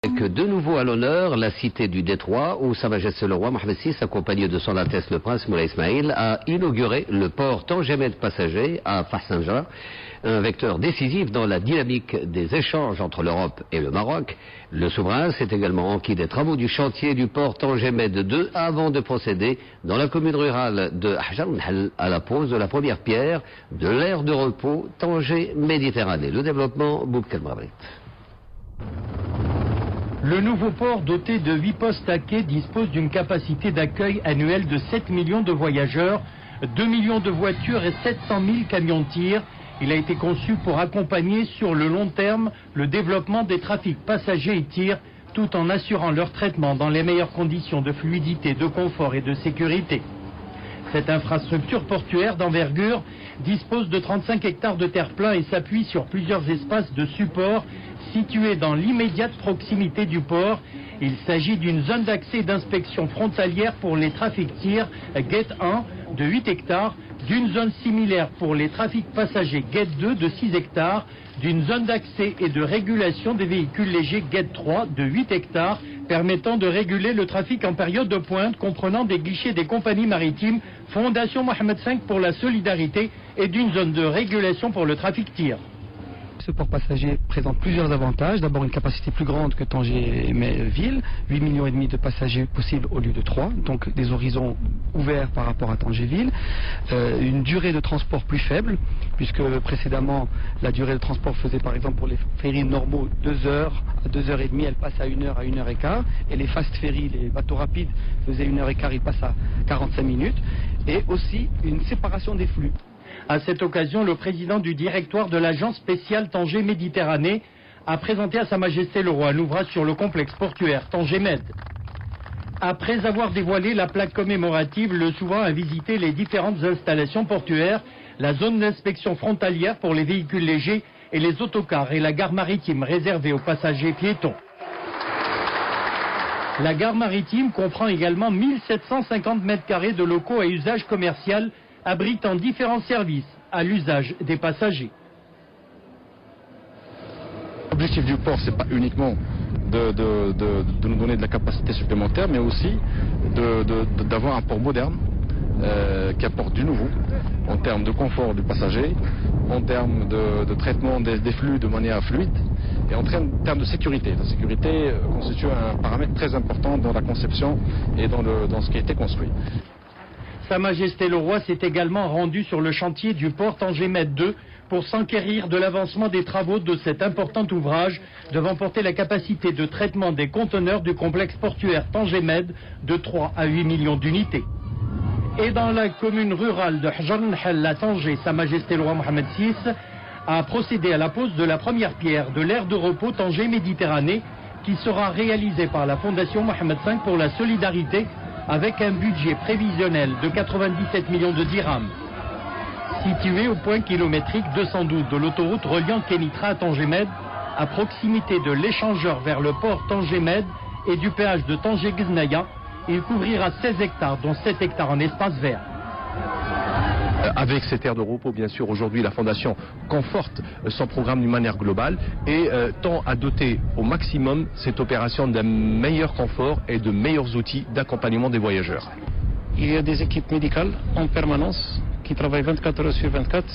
Avec de nouveau à l'honneur la cité du Détroit où Sa Majesté le Roi Mohammed VI, accompagné de son Altesse le Prince Moulay Ismail, a inauguré le port Tangemed passager à Fahsanja, un vecteur décisif dans la dynamique des échanges entre l'Europe et le Maroc. Le souverain s'est également enquis des travaux du chantier du port Tangemed 2 avant de procéder dans la commune rurale de Ahjar à la pose de la première pierre de l'aire de repos Tanger-Méditerranée. Le développement Boubkel Mabrit. Le nouveau port doté de 8 postes à quai dispose d'une capacité d'accueil annuelle de 7 millions de voyageurs, 2 millions de voitures et 700 000 camions de tir. Il a été conçu pour accompagner sur le long terme le développement des trafics passagers et tir, tout en assurant leur traitement dans les meilleures conditions de fluidité, de confort et de sécurité. Cette infrastructure portuaire d'envergure dispose de 35 hectares de terre-plein et s'appuie sur plusieurs espaces de support situés dans l'immédiate proximité du port. Il s'agit d'une zone d'accès et d'inspection frontalière pour les trafics tir Gate 1 de 8 hectares, d'une zone similaire pour les trafics passagers Gate 2 de 6 hectares, d'une zone d'accès et de régulation des véhicules légers Gate 3 de 8 hectares, permettant de réguler le trafic en période de pointe, comprenant des guichets des compagnies maritimes, Fondation Mohammed V pour la solidarité et d'une zone de régulation pour le trafic tir. Ce port passager présente plusieurs avantages. D'abord une capacité plus grande que Tanger-Ville, 8,5 millions de passagers possibles au lieu de 3, donc des horizons ouverts par rapport à Tanger-Ville. Une durée de transport plus faible, puisque précédemment la durée de transport faisait par exemple pour les ferries normaux 2 heures à 2h30, elle passe à 1 heure à 1h15, et les fast ferries, les bateaux rapides faisaient 1h15, ils passent à 45 minutes, et aussi une séparation des flux. À cette occasion, le président du directoire de l'agence spéciale Tanger-Méditerranée a présenté à Sa Majesté le Roi un ouvrage sur le complexe portuaire Tanger-Med. Après avoir dévoilé la plaque commémorative, le souverain a visité les différentes installations portuaires, la zone d'inspection frontalière pour les véhicules légers et les autocars et la gare maritime réservée aux passagers piétons. La gare maritime comprend également 1750 mètres carrés de locaux à usage commercial abritant différents services à l'usage des passagers. L'objectif du port, ce n'est pas uniquement de nous donner de la capacité supplémentaire, mais aussi d'avoir un port moderne qui apporte du nouveau en termes de confort du passager, en termes de traitement des flux de manière fluide et en termes de sécurité. La sécurité constitue un paramètre très important dans la conception et dans ce qui a été construit. Sa Majesté le Roi s'est également rendu sur le chantier du port Tanger-Med 2 pour s'enquérir de l'avancement des travaux de cet important ouvrage devant porter la capacité de traitement des conteneurs du complexe portuaire Tanger-Med de 3 à 8 millions d'unités. Et dans la commune rurale de Ahjar à Tanger, Sa Majesté le Roi Mohammed VI a procédé à la pose de la première pierre de l'aire de repos Tanger-Méditerranée qui sera réalisée par la Fondation Mohammed V pour la solidarité avec un budget prévisionnel de 97 millions de dirhams. Situé au point kilométrique 212 de l'autoroute reliant Kenitra à Tanger-Med, à proximité de l'échangeur vers le port Tanger-Med et du péage de Tanger-Gznaya, il couvrira 16 hectares, dont 7 hectares en espace vert. Avec cette aire de repos, bien sûr, aujourd'hui, la Fondation conforte son programme d'une manière globale et tend à doter au maximum cette opération d'un meilleur confort et de meilleurs outils d'accompagnement des voyageurs. Il y a des équipes médicales en permanence qui travaillent 24 heures sur 24,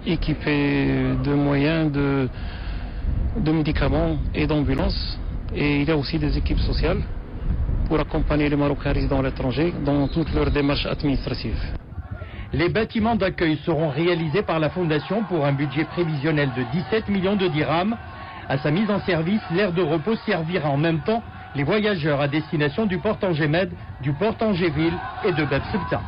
équipées de moyens, de médicaments et d'ambulances. Et il y a aussi des équipes sociales pour accompagner les Marocains résidant à l'étranger dans toutes leurs démarches administratives. Les bâtiments d'accueil seront réalisés par la Fondation pour un budget prévisionnel de 17 millions de dirhams. À sa mise en service, l'aire de repos servira en même temps les voyageurs à destination du port Tanger-Med, du port Tanger-Ville et de Bab Sebta.